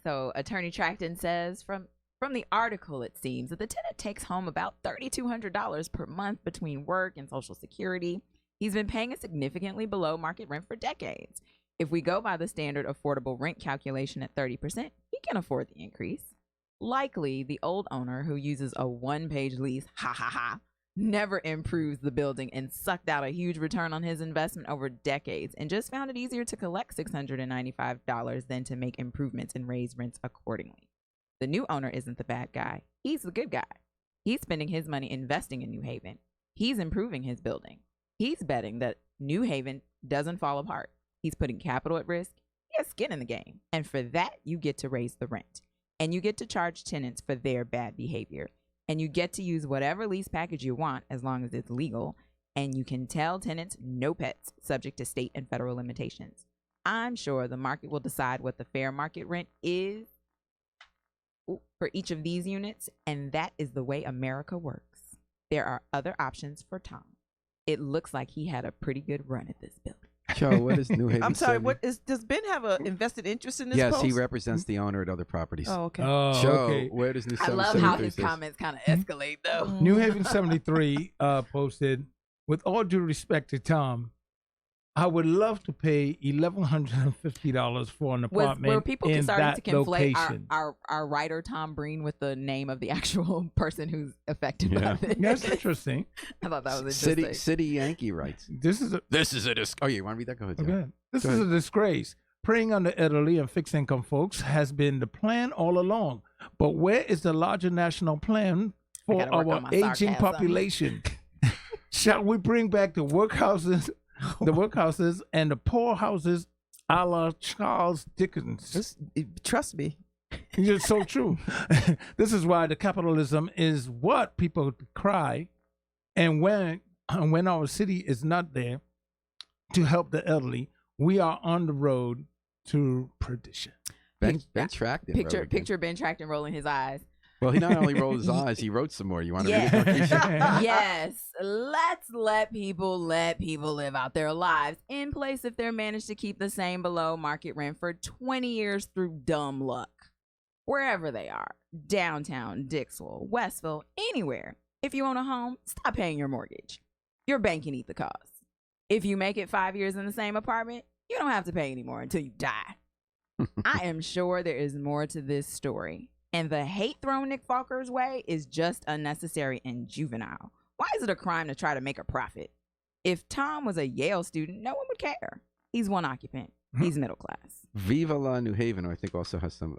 So Attorney Tracton says from the article, it seems that the tenant takes home about $3,200 per month between work and Social Security. He's been paying a significantly below market rent for decades. If we go by the standard affordable rent calculation at 30%, he can afford the increase. Likely, the old owner who uses a one-page lease, never improves the building and sucked out a huge return on his investment over decades and just found it easier to collect $695 than to make improvements and raise rents accordingly. The new owner isn't the bad guy. He's the good guy. He's spending his money investing in New Haven. He's improving his building. He's betting that New Haven doesn't fall apart. He's putting capital at risk. He has skin in the game. And for that, you get to raise the rent. And you get to charge tenants for their bad behavior. And you get to use whatever lease package you want as long as it's legal. And you can tell tenants no pets, subject to state and federal limitations. I'm sure the market will decide what the fair market rent is for each of these units. And that is the way America works. There are other options for Tom. It looks like he had a pretty good run at this building. Joe, what is New Haven? I'm sorry. Center? Does Ben have an invested interest in this? Yes, post? he represents the owner at other properties. Oh, okay. Joe, Okay. where does New I Haven love Center how face his this? comments kind of escalate, though. New Haven 73 posted, with all due respect to Tom, I would love to pay $1,150 for an apartment Where people in starting that to conflate location. our writer Tom Breen with the name of the actual person who's affected by Yeah. this. That's interesting. I thought that was interesting. City Yankee writes. This is a Oh, you want to read that? Go ahead, Joe. okay. This Go is a ahead. disgrace. Preying on the elderly and fixed income folks has been the plan all along. But where is the larger national plan for gotta work our on my aging sarcasm. population? Shall we bring back the workhouses and the poorhouses a la Charles Dickens? Trust me. It's so true. This is why the capitalism is what people cry, and when our city is not there to help the elderly, we are on the road to perdition. Ben Tracton. wrote again. Picture Ben Tracton rolling his eyes. Well, he not only rolled his eyes, he wrote some more. You want to read it, Yeah. Markeisha? Yes, let's let people live out their lives in place if they're managed to keep the same below market rent for 20 years through dumb luck. Wherever they are, downtown, Dixwell, Westville, anywhere. If you own a home, stop paying your mortgage. Your bank can eat the cost. If you make it 5 years in the same apartment, you don't have to pay anymore until you die. I am sure there is more to this story. And the hate thrown Nick Falker's way is just unnecessary and juvenile. Why is it a crime to try to make a profit? If Tom was a Yale student, no one would care. He's one occupant. He's middle class. Viva la New Haven, who I think also has some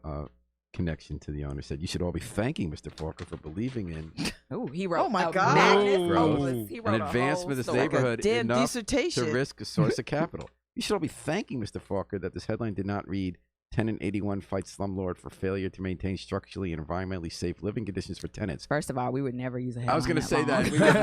connection to the owner, said you should all be thanking Mr. Falker for believing in Oh, he wrote Oh, my a God. magnus Growth opus. He wrote an a advancement whole of this story. neighborhood Damn enough dissertation. to risk a source of capital. You should all be thanking Mr. Falker that this headline did not read Tenant 81 fights slumlord for failure to maintain structurally and environmentally safe living conditions for tenants. First of all, we would never use a headline I was going to say long. that. We would never.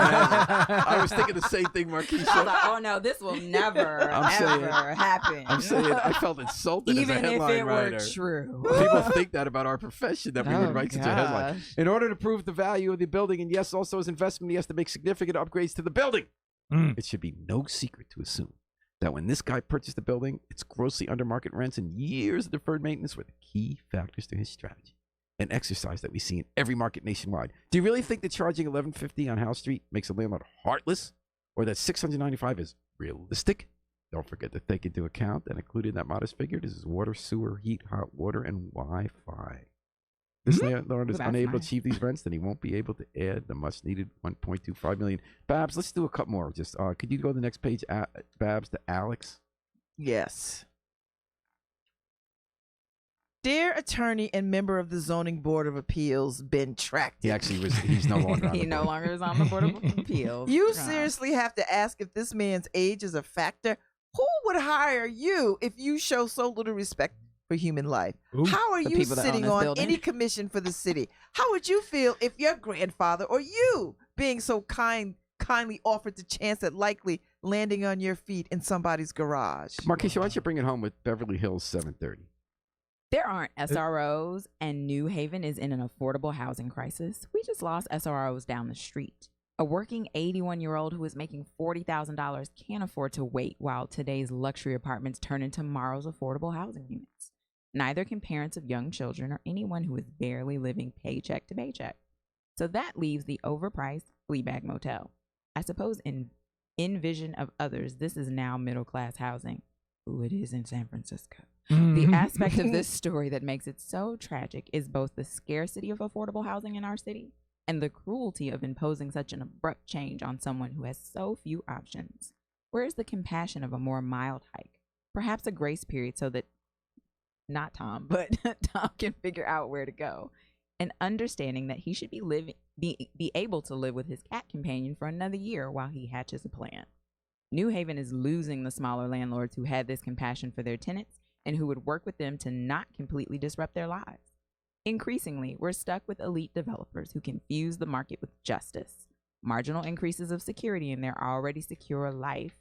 I was thinking the same thing, I was Markeisha. like, oh no, this will never, I'm saying- ever happen. I'm saying I felt insulted Even as a if headline it writer. were true. People think that about our profession, that we Oh, would write such a headline. gosh. In order to prove the value of the building, and yes, also his investment, he has to make significant upgrades to the building. Mm. It should be no secret to assume that when this guy purchased the building, its grossly under market rents and years of deferred maintenance were the key factors to his strategy, an exercise that we see in every market nationwide. Do you really think that charging $11.50 on House Street makes a landlord heartless, or that $695 is realistic? Don't forget to take into account that included in that modest figure, this is water, sewer, heat, hot water, and Wi-Fi. This landlord is That's unable to nice. achieve these rents, then he won't be able to add the much-needed $1.25 million. Babs, let's do a couple more. Just could you go to the next page, Babs, to Alex? Yes. Dear attorney and member of the Zoning Board of Appeals, Ben Tracton. He actually was. He's no longer on He the no board. longer is on the Board of Appeals. You God. seriously have to ask if this man's age is a factor. Who would hire you if you show so little respect for human life? Ooh. How are The you people that own sitting this on building. any commission for the city? How would you feel if your grandfather or you, being so kindly offered the chance at likely landing on your feet in somebody's garage? Markeisha, why don't you bring it home with Beverly Hills 730? There aren't SROs, and New Haven is in an affordable housing crisis. We just lost SROs down the street. A working 81-year-old who is making $40,000 can't afford to wait while today's luxury apartments turn into tomorrow's affordable housing units. Neither can parents of young children or anyone who is barely living paycheck to paycheck. So that leaves the overpriced Fleabag Motel. I suppose in vision of others, this is now middle-class housing. Ooh, it is in San Francisco. Mhm. The aspect of this story that makes it so tragic is both the scarcity of affordable housing in our city and the cruelty of imposing such an abrupt change on someone who has so few options. Where is the compassion of a more mild hike? Perhaps a grace period so that, not Tom, but Tom can figure out where to go. And understanding that he should be able to live with his cat companion for another year while he hatches a plan. New Haven is losing the smaller landlords who had this compassion for their tenants and who would work with them to not completely disrupt their lives. Increasingly, we're stuck with elite developers who confuse the market with justice, marginal increases of security in their already secure life,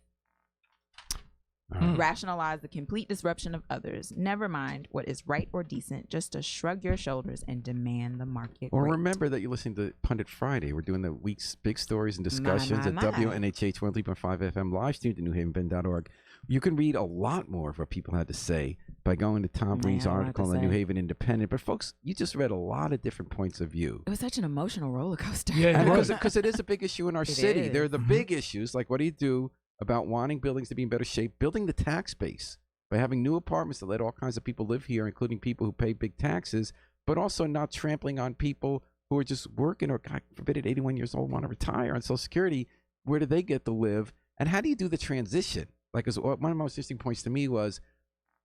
rationalize the complete disruption of others, never mind what is right or decent, just to shrug your shoulders and demand the market Or rate. remember that you're listening to Pundit Friday. We're doing the week's big stories and discussions My. at WNHH 103.5 FM, live streamed at newhavenbend.org. You can read a lot more of what people had to say by going to Tom Breen's Man, a lot article to in the New say. Haven Independent. But folks, you just read a lot of different points of view. It was such an emotional roller coaster. Yeah, it was. Because it is a big issue in our It city. is. There are the Mhm. big issues, like what do you do about wanting buildings to be in better shape, building the tax base by having new apartments that let all kinds of people live here, including people who pay big taxes, but also not trampling on people who are just working or, God forbid, at 81 years old want to retire on Social Security. Where do they get to live? And how do you do the transition? Like, one of the most interesting points to me was,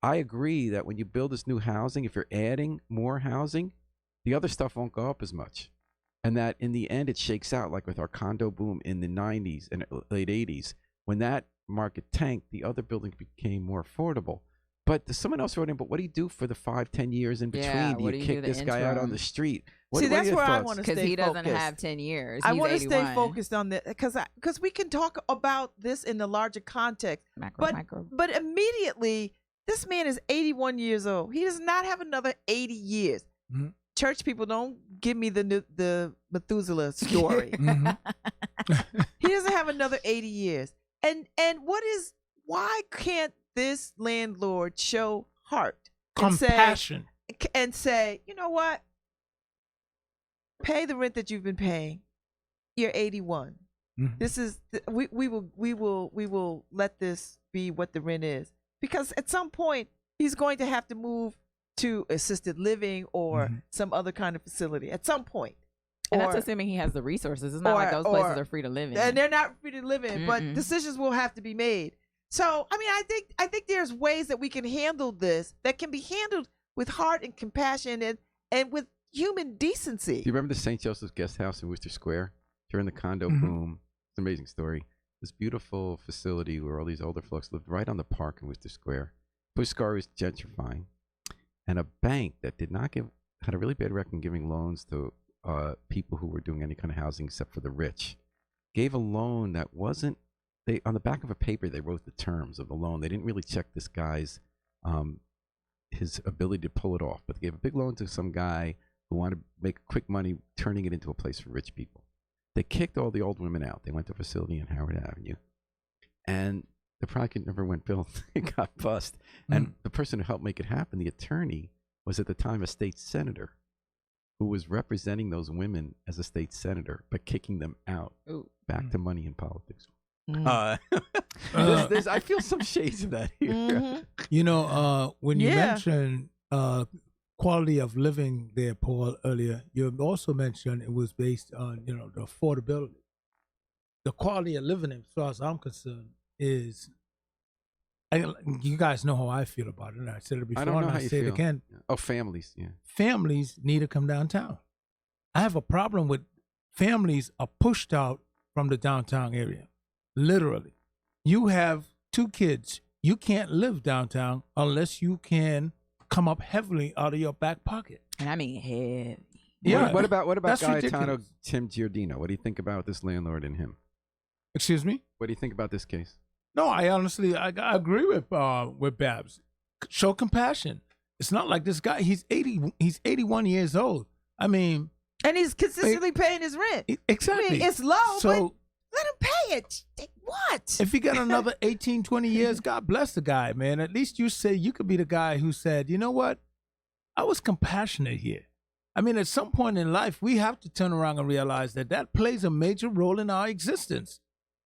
I agree that when you build this new housing, if you're adding more housing, the other stuff won't go up as much. And that in the end, it shakes out, like with our condo boom in the 90s and late 80s. When that market tanked, the other buildings became more affordable. But someone else wrote in, but what do you do for the 5-10 years in between? Yeah, do what you do you kick do the this guy out on interim? the street? See, What are that's your where I thoughts? want to Because stay he doesn't focused. have 10 years. I want to stay focused on that because we can talk about this in the larger context. Macro, micro. But immediately, this man is 81 years old. He does not have another 80 years. Mhm. Church people, don't give me the Methuselah story. Mhm. He doesn't have another 80 years. And why can't this landlord show heart Compassion. and say, you know what? Pay the rent that you've been paying. You're 81. Mhm. This is we will let this be what the rent is, because at some point he's going to have to move to assisted living or Mhm. some other kind of facility at some point. And Or- that's assuming he has the resources. It's not like those places are free to live in. and they're not free to live in, but Mm-mm. decisions will have to be made. So, I mean, I think there's ways that we can handle this that can be handled with heart and compassion and with human decency. Do you remember the St. Joseph's Guest House in Worcester Square during the condo Mhm. boom? It's an amazing story. This beautiful facility where all these older folks lived right on the park in Worcester Square. Pushkar was gentrifying, and a bank that did not had a really bad record in giving loans to people who were doing any kind of housing except for the rich, gave a loan that wasn't. They on the back of a paper they wrote the terms of the loan. They didn't really check this guy's his ability to pull it off, but they gave a big loan to some guy who wanted to make quick money, turning it into a place for rich people. They kicked all the old women out. They went to a facility in Howard Avenue, and the project never went built. It got bust. And the person who helped make it happen, the attorney, was at the time a state senator who was representing those women as a state senator, but kicking them out. Ooh. Back to money in politics. Mm. I feel some shades of that here. Mhm. You know, when you Yeah. mentioned quality of living there, Paul, earlier, you also mentioned it was based on, the affordability. The quality of living, as far as I'm concerned, is, you guys know how I feel about it. I said it before I don't know and how I you say it feel. again. Oh, families, yeah. Families need to come downtown. I have a problem with families are pushed out from the downtown area. Literally. You have 2 kids. You can't live downtown unless you can come up heavily out of your back pocket. And I mean heavy. Yeah. What about That's Gaetano ridiculous. Tim Giordino? What do you think about this landlord and him? Excuse me? What do you think about this case? No, I honestly I agree with Babs. Show compassion. It's not like this guy. He's 81 years old. I mean, And he's consistently paying his rent. exactly. I mean, it's low, but So let him pay it. What? if he got another 18, 20 years, God bless the guy, man. At least you could be the guy who said, you know what? I was compassionate here. I mean, at some point in life, we have to turn around and realize that plays a major role in our existence.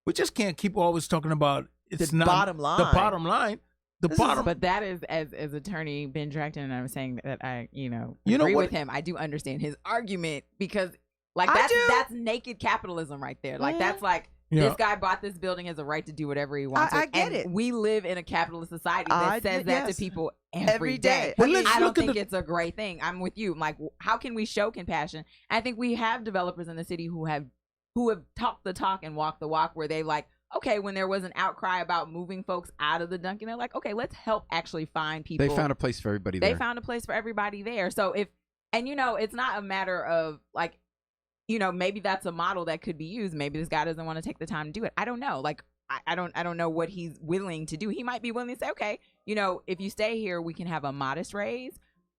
We just can't keep always talking about The bottom line. The bottom line. the This bottom. But that is, as attorney Ben Dracton and I was saying that I, know agree what- with him. I do understand his argument because, like, I do. that's naked capitalism right there. Like, Mhm. that's like, Yeah. this guy bought this building, has a right to do whatever he wants. I with. get And it. we live in a capitalist society that I says did- that yes. to people Every every day. day. Well, let's I don't look at think the- it's a great thing. I'm with you. Like, how can we show compassion? I think we have developers in the city who have talked the talk and walked the walk, where they like, okay, when there was an outcry about moving folks out of the Dunkin', they're like, okay, let's help actually find people. They found a place for everybody They there. found a place for everybody there. So and it's not a matter of like, maybe that's a model that could be used. Maybe this guy doesn't want to take the time to do it. I don't know. Like, I don't know what he's willing to do. He might be willing to say, okay, if you stay here, we can have a modest raise,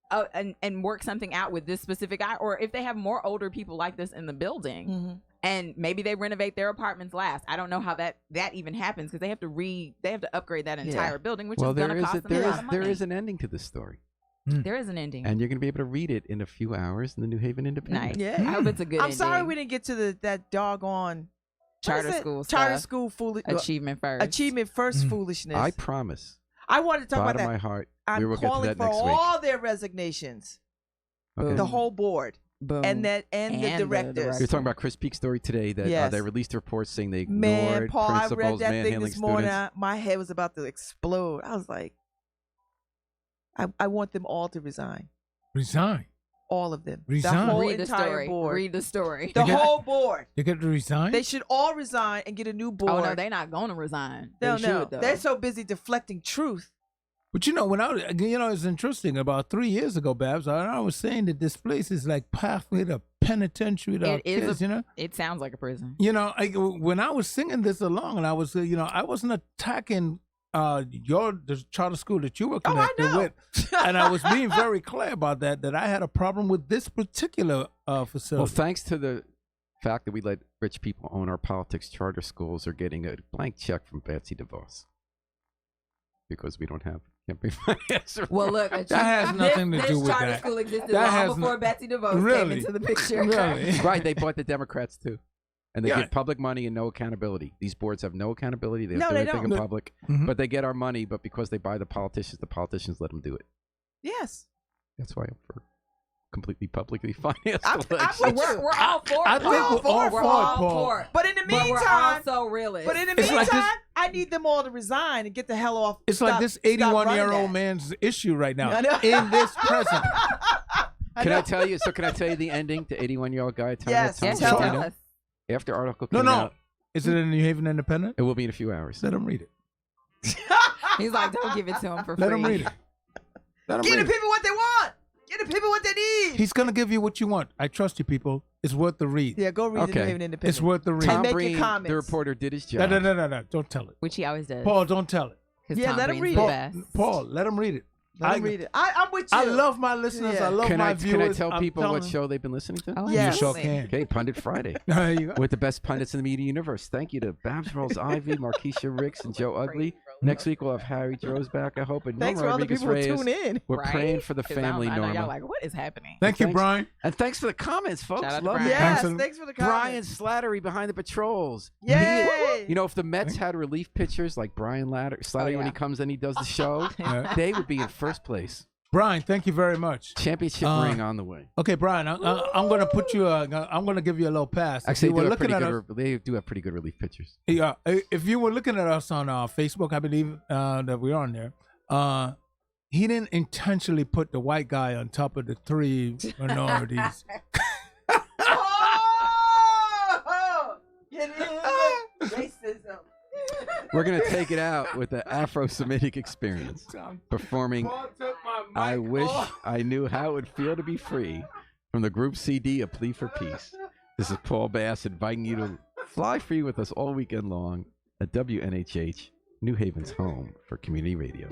and work something out with this specific guy. Or if they have more older people like this in the building, Mhm. and maybe they renovate their apartments last. I don't know how that even happens, because they have to upgrade that entire building, which well, is going to there is cost them a lot of money. there is an ending to this story, There is an ending. and you're going to be able to read it in a few hours in the New Haven Independent. Nice. Yeah. I hope it's a good I'm sorry ending. we didn't get to that doggone Charter what is it? school charter stuff. school Achievement first. achievement first Mm. foolishness. I promise, I wanted to talk bottom about of that. my heart, I'm we will get to calling that for next week. all their resignations, Okay. the whole board, Boom. and the And the directors. director. You're talking about Chris Peak's story today that Yes. they released a report saying they ignored Man, Paul, I read principals that thing manhandling this morning. students. My head was about to explode. I was like, I want them all to resign. Resign. All of them. Resign. The whole Read the entire story. board. Read the story. The They got- whole board. They get to resign. They should all resign and get a new board. Oh no, they're not going to resign. They no, should, though. They're so busy deflecting truth. But when it's interesting. About 3 years ago, Babs, I was saying that this place is like pathway to penitentiary to our It is kids. It sounds like a prison. When I was singing this along, and I was, I wasn't attacking the charter school that you were Oh, I connected know. with, and I was being very clear about that I had a problem with this particular facility. Well, thanks to the fact that we let rich people own our politics, charter schools are getting a blank check from Betsy DeVos because we don't have campaign finance. Well, look, That has nothing to do with This charter that. school existed That has long before no- Betsy DeVos came Really? into the picture. Really? Right, they bought the Democrats too. And they Yeah. give public money and no accountability. These boards have no accountability. They don't No, do they anything don't. in public. Mhm. But they get our money, but because they buy the politicians let them do it. Yes. That's why I'm for completely publicly financed I'm elections. with We're, you. we're all for I it. think we're all for it, Paul. for it. But in the But we're meantime, also realists. but in the It's meantime, like this- I need them all to resign and get the hell off. It's like this 81-year-old man's issue right now I know. in this present. Can I tell you? So can I tell you the ending to 81-year-old guy? Tell me Yes, that Yes, time? tell tell me. us. After article No, came no. out, Is it in New Haven Independent? it will be in a few hours. Let him read it. He's like, don't give it to him for free. Let him read it. Let him Give the read it. people what they want. Give the people what they need. He's gonna give you what you want. I trust you, people. It's worth the read. Yeah, go read the Okay. New Haven Independent. It's worth the read. And Tom make your Breen, comments. the reporter, did his No, job. no. Don't tell it. Which he always does. Paul, don't tell it. 'Cause Yeah, Tom let him Breen's read the it. best. Paul, let him read it. Let I- them read it. I'm with you. I love my listeners. Yeah. I love Can my I viewers. tell I'm people what telling- show they've been listening to? Oh, You Yes. sure absolutely. can. Okay, Pundit Friday. There you go. With the best pundits in the media universe. Thank you to Babs Rolls Ivy, Markeisha Ricks, and Joe Ugly. Next week we'll have Harry Droz back, I hope, and Thanks for Norma all the Rodriguez people who Reyes. tune in. We're Right? praying for the 'Cause family, I know Norma. y'all like, what is happening? Thank you, Thanks. Brian. And thanks for the comments, folks. Shout out to Love Brian. it. Yes, Thanks. thanks for the Brian comments. Slattery behind the patrols. Yay! You know, if the Mets had relief pitchers like Brian Slattery when yeah. he comes in, he does the show, Yeah. they would be in first place. Brian, thank you very much. Championship ring on the way. Okay, Brian, I'm gonna put you. I'm gonna give you a little pass. If Actually, you were they looking at us, do have pretty good relief pitchers. yeah, if you were looking at us on Facebook, I believe that we're on there. He didn't intentionally put the white guy on top of the three minorities. Oh! Get in. Racism. We're going to take it out with the Afro-Semitic experience, performing I Wish I Knew How It Would Feel to Be Free from the group CD, A Plea for Peace. This is Paul Bass inviting you to fly free with us all weekend long at WNHH, New Haven's home for community radio.